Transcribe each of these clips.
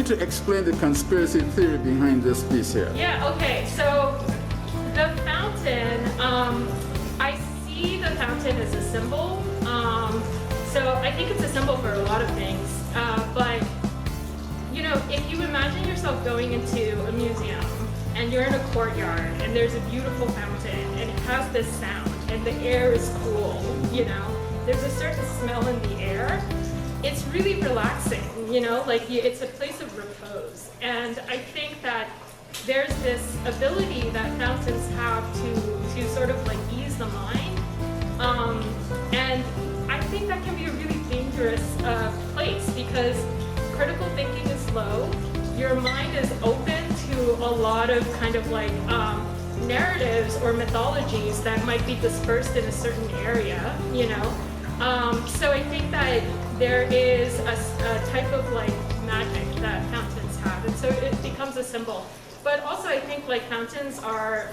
you to explain the conspiracy theory behind this piece here. Yeah, okay, so the fountain, I see the fountain as a symbol. So I think it's a symbol for a lot of things. But, you know, if you imagine yourself going into a museum and you're in a courtyard and there's a beautiful fountain and it has this sound and the air is cool, you know, there's a certain smell in the air. It's really relaxing, you know, like it's a place of repose. And I think that there's this ability that fountains have to sort of like ease the mind. And I think that can be a really dangerous place because critical thinking is low. Your mind is open to a lot of kind of like narratives or mythologies that might be dispersed in a certain area, you know. So I think that there is a type of like magic that fountains have, and so it becomes a symbol. But also I think like fountains are,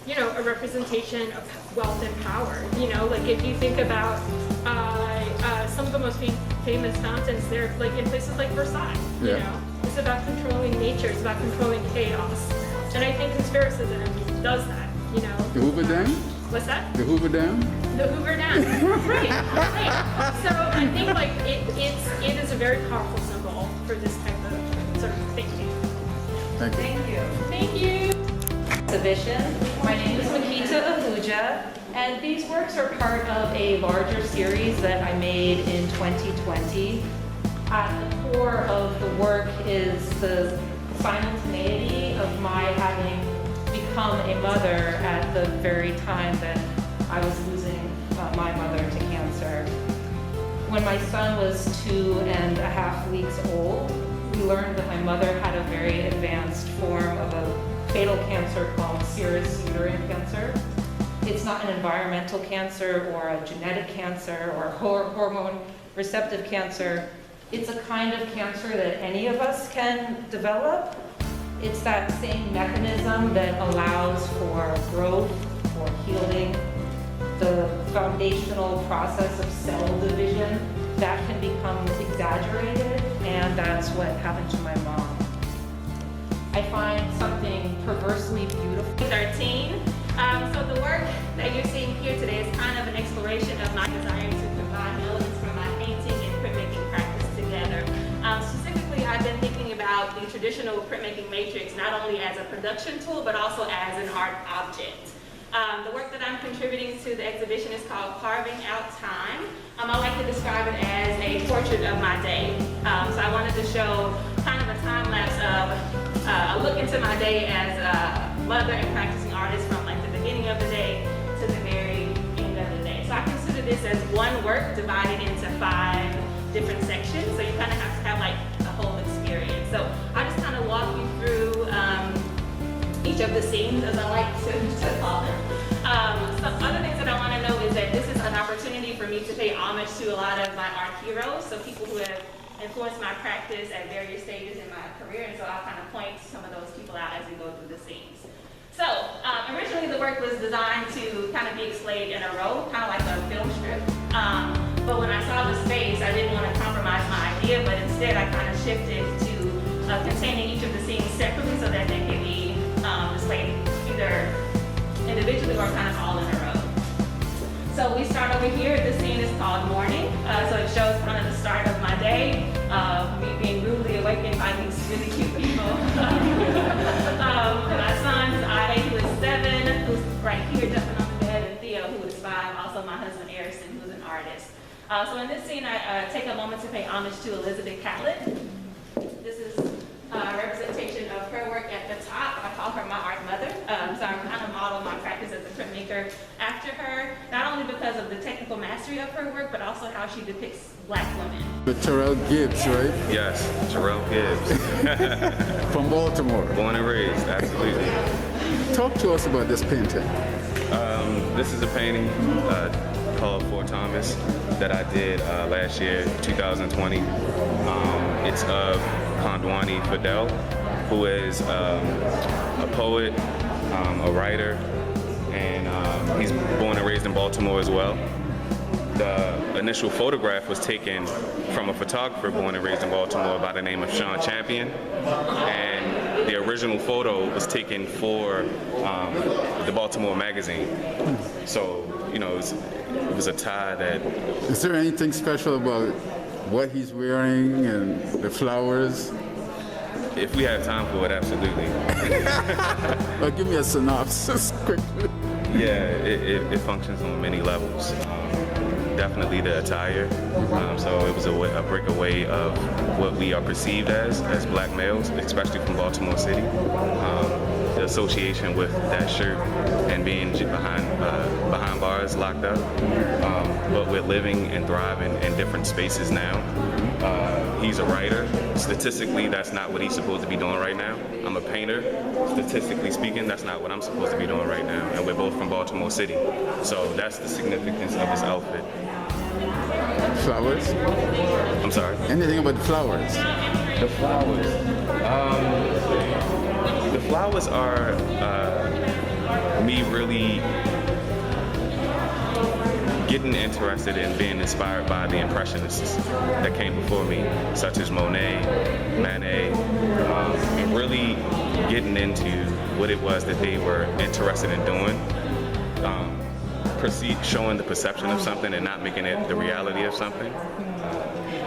you know, a representation of wealth and power. You know, like if you think about some of the most famous fountains, they're like in places like Versailles, you know. It's about controlling nature, it's about controlling chaos. And I think conspiracism does that, you know. The Hoover Dam? What's that? The Hoover Dam? The Hoover Dam, right. So I think like it is a very powerful symbol for this type of sort of thinking. Thank you. Thank you. Thank you. Exhibition. My name is Makita Ahuja, and these works are part of a larger series that I made in 2020. At the core of the work is the simultaneity of my having become a mother at the very time that I was losing my mother to cancer. When my son was 2.5 weeks old, we learned that my mother had a very advanced form of a fatal cancer called serous uterine cancer. It's not an environmental cancer or a genetic cancer or hormone receptive cancer. It's a kind of cancer that any of us can develop. It's that same mechanism that allows for growth, for healing, the foundational process of cell division that can become exaggerated, and that's what happened to my mom. I find something perversely beautiful. 13. So the work that you're seeing here today is kind of an exploration of my desire to combine elements from my painting and printmaking practice together. Specifically, I've been thinking about the traditional printmaking matrix not only as a production tool, but also as an art object. The work that I'm contributing to the exhibition is called Carving Out Time. I like to describe it as a portrait of my day. So I wanted to show kind of a time lapse of a look into my day as a mother and practicing artist from like the beginning of the day to the very end of the day. So I consider this as one work divided into 5 different sections. So you kind of have to have like a whole experience. So I just kind of walk you through each of the scenes, as I like to call them. Some other things that I want to know is that this is an opportunity for me to pay homage to a lot of my art heroes, so people who have influenced my practice at various stages in my career, and so I'll kind of point some of those people out as we go through the scenes. So originally the work was designed to kind of be displayed in a row, kind of like a film strip. But when I saw the space, I didn't want to compromise my idea, but instead I kind of shifted to containing each of the scenes separately so that they can be displayed either individually or kind of all in a row. So we start over here. This scene is called Morning. So it shows kind of the start of my day, me being rudely awakened by these really cute people. My son's Ade, who is 7, who's right here jumping on the bed, and Theo, who is 5, also my husband Harrison, who's an artist. So in this scene, I take a moment to pay homage to Elizabeth Catlett. This is a representation of her work at the top. I call her my art mother. So I kind of model my practice as a printmaker after her, not only because of the technical mastery of her work, but also how she depicts Black women. With Terrell Gibbs, right? Yes, Terrell Gibbs. From Baltimore. Born and raised, absolutely. Talk to us about this painting. This is a painting called For Thomas that I did last year, 2020. It's of Kondwani Fidel, who is a poet, a writer, and he's born and raised in Baltimore as well. The initial photograph was taken from a photographer born and raised in Baltimore by the name of Sean Champion, and the original photo was taken for the Baltimore Magazine. So, you know, it was a tie that... Is there anything special about what he's wearing and the flowers? If we have time for it, absolutely. Well, give me a synopsis quickly. Yeah, it functions on many levels. Definitely the attire. So it was a breakaway of what we are perceived as black males, especially from Baltimore City. The association with that shirt and being behind bars, locked up. But we're living and thriving in different spaces now. He's a writer. Statistically, that's not what he's supposed to be doing right now. I'm a painter. Statistically speaking, that's not what I'm supposed to be doing right now. And we're both from Baltimore City. So that's the significance of his outfit. Flowers? I'm sorry? Anything about the flowers? The flowers. The flowers are me really getting interested in being inspired by the Impressionists that came before me, such as Monet, Manet, and really getting into what it was that they were interested in doing. Showing the perception of something and not making it the reality of something.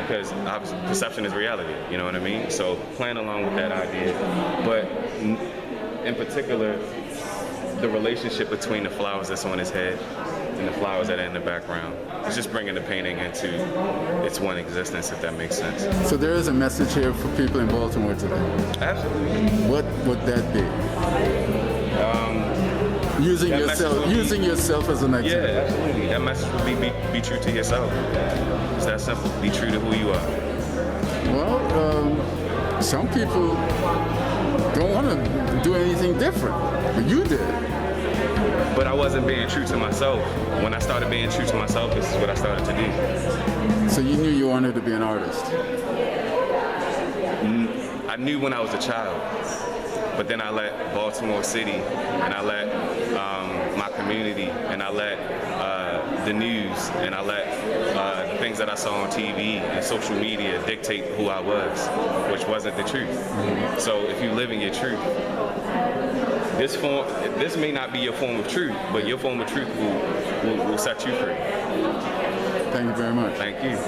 Because obviously perception is reality, you know what I mean? So playing along with that idea, but in particular, the relationship between the flowers that's on his head and the flowers that are in the background. It's just bringing the painting into its one existence, if that makes sense. So there is a message here for people in Baltimore today. Absolutely. What would that be? Using yourself as an example. Yeah, absolutely. That message would be true to yourself. It's that simple. Be true to who you are. Well, some people don't want to do anything different, but you did. But I wasn't being true to myself. When I started being true to myself, this is what I started to do. So you knew you wanted to be an artist? I knew when I was a child, but then I let Baltimore City, and I let my community, and I let the news, and I let the things that I saw on TV and social media dictate who I was, which wasn't the truth. So if you live in your truth, this may not be your form of truth, but your form of truth will set you free. Thank you very much. Thank you.